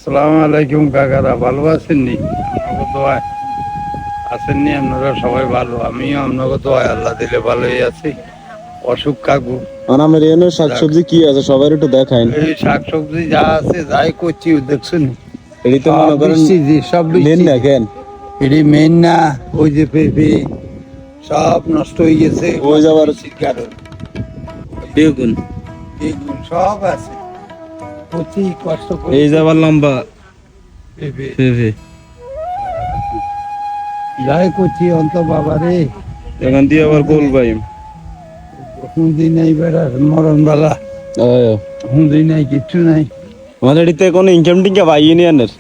আসসালামু আলাইকুম কাকারা, ভালো আছেননি? আপনাকে দোয়ায় আছেননি? আপনারা সবাই ভালো, আমিও আপনাকে দোয়ায় আল্লাহ দিলে ভালোই আছি। অসুখ কাকু আমার এখানে শাকসবজি কি আছে সবার একটু দেখাইন। এই শাকসবজি যা আছে যাই করছি দেখছেন, এটি তো সব মনে করেন বৃষ্টি জি, সব নেন বৃষ্টি না কেন এটি মেন না। ওই যে পেঁপে সব নষ্ট হয়ে গেছে ওই যাবার বৃষ্টির কারণে। বেগুন বেগুন সব আছে, প্রতি কষ্ট করে এই যাবার লম্বা পেঁপে পেঁপে যাই করছি অন্ত বাবারে। এখান দিয়ে আবার গোল পাইম। হুঁদি নাই বেড়ার মরণ বেলা, হুঁদি নাই কিচ্ছু নাই। আমাদের এদিকে কোনো ইনকাম টিনকাম পাইনি আনের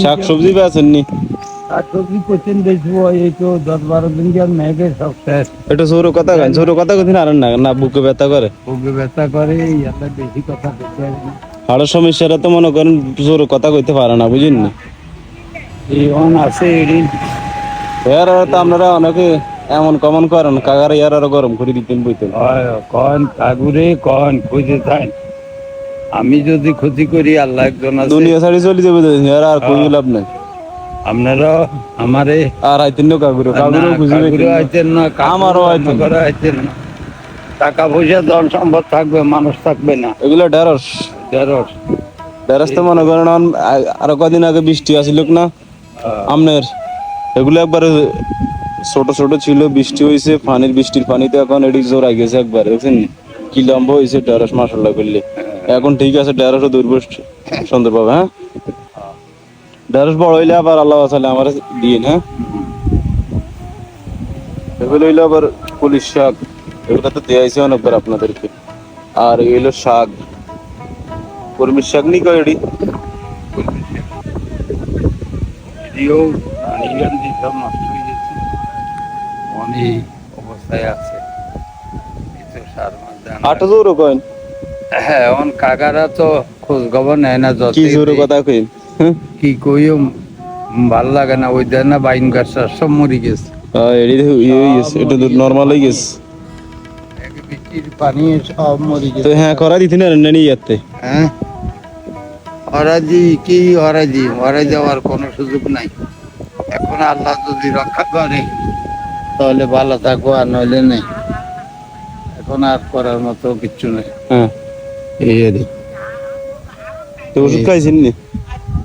শাক সবজি বেছেন নি। শাকসবজি করছেন দেখবো, এই তো 10-12 দিন গেল মেঘে সব শেষ। এটা সরু কথা কেন, সরু কথা কোথায় আর না না বুকে ব্যথা করে, বুকে ব্যথা করে, এত বেশি কথা বলতে পারি না। হাড়ের সমস্যাটা তো মনে করেন সরু কথা কইতে পারে না, বুঝেন না। এই অন আছে এদিন এর তো আপনারা অনেকে এমন কমন করেন কাকারে ইয়ার আরো গরম করে দিতেন বইতেন। কন কাগুরে কন খুঁজে থাকেন। আমি যদি ক্ষতি করি আল্লাহ একজন আছে, দুনিয়া ছাড়ি চলে যাবে এর আর কোনো লাভ নাই। আপনারা আমারে আর আইতেন না কাকুরে কাকুরে খুঁজে কাগুরে আইতেন না, আমারও আইতেন করে আইতেন না। টাকা পয়সা ধন সম্পদ থাকবে, মানুষ থাকবে না। এগুলো ঢেঁড়স ঢেঁড়স ঢেঁড়স তো মনে করেন আরো কদিন আগে বৃষ্টি আসিল না আমনের, এগুলো একবারে ছোট ছোট ছিল, বৃষ্টি হয়েছে পানির বৃষ্টির পানিতে এখন এটি জোর আই গেছে একবার, বুঝছেন কি লম্বা হয়েছে ঢেঁড়স মাসাল্লাহ করলে। এখন ঠিক আছে ঢেঁড়সও দূরব সুন্দর পাবে। হ্যাঁ ঢেঁড়স বড় হইলে আবার আল্লাহ বাঁচালে আমার দিন। হ্যাঁ এগুলো হইলো আবার পুলিশ শাক, এগুলো তো দেয়াইছে অনেকবার আপনাদেরকে। আর এগুলো শাক কর্মীর শাক নি কয় এটি যদিও পানিগান্ধী সব নষ্ট হয়ে গেছে, অনেক অবস্থায় আছে। এই তো সার মাস দেন না। 8 কয়েন হ্যাঁ, এখন কাকারা তো খোঁজ খবর নেয় না, যত কি জোরে কথা কইন। কি কইও ভাল লাগে না। ওই দেন না বাইন গাছ সব মরি গেছে, এটি ইয়ে হয়ে গেছে, এটা তো নর্মাল হয়ে গেছে। বৃষ্টির পানি সব মরি তো গেছে। হ্যাঁ করা দিতে না নিয়ে যাতে। হ্যাঁ হরাজি কি হরাজি, হরাই যাওয়ার কোনো সুযোগ নাই। এখন আল্লাহ যদি রক্ষা করে তাহলে ভালো থাকবো, আর নইলে নেই। এখন আর করার মতো কিচ্ছু নেই। হ্যাঁ এই আর কি। তো ওষুধ খাইছেন নি?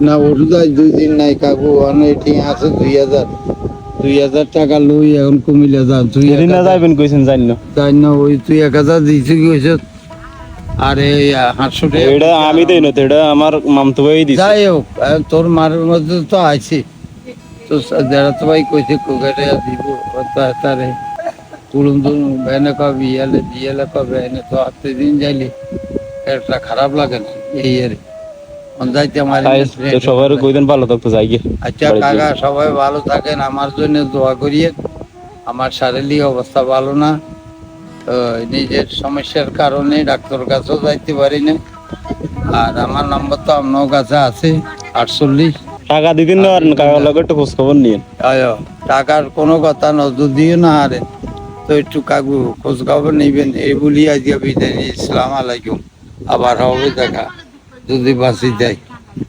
না ওষুধ আজ 2 দিন নাই কাকু, অনেক আছে 2000 টাকা লই এখন কমিলে যান। তুই এদিন না যাইবেন কইছেন জানি না। তাই না, ওই তুই 1000 দিয়েছি কি হয়েছে, আর এই 500 টাকা এটা আমি দেই না, তো এটা আমার মামতো ভাই দিছে। যাই হোক, তোর মারের মধ্যে তো আইছি তো, যারা তো ভাই কইছে কোকারে দিব তারে তুলুন তুলুন বেনে কবি বিয়ালে বিয়ালে কবে এনে তো আত্মে দিন যাইলে একটা খারাপ লাগে না। এই আর যাইতে আমার। তো সবার কইদেন ভালো থাকতো যাই গিয়ে। আচ্ছা কাকা, সবাই ভালো থাকেন, আমার জন্য দোয়া করিয়ে। আমার শারীরিক অবস্থা ভালো না, তো নিজের সমস্যার কারণে ডাক্তার কাছেও যাইতে পারি না। আর আমার নাম্বার তো আপনার কাছে আছে 48। টাকা দিতেন না আর কাকার লগে একটু খোঁজ খবর নিয়েন। টাকার কোনো কথা নজর দিয়ে না হারে, তো একটু কাকু খোঁজ খবর নিবেন। এই বলি আজকে বিদায়। ইসলাম আলাইকুম, আবার হবে দেখা যদি বাঁচি যাই।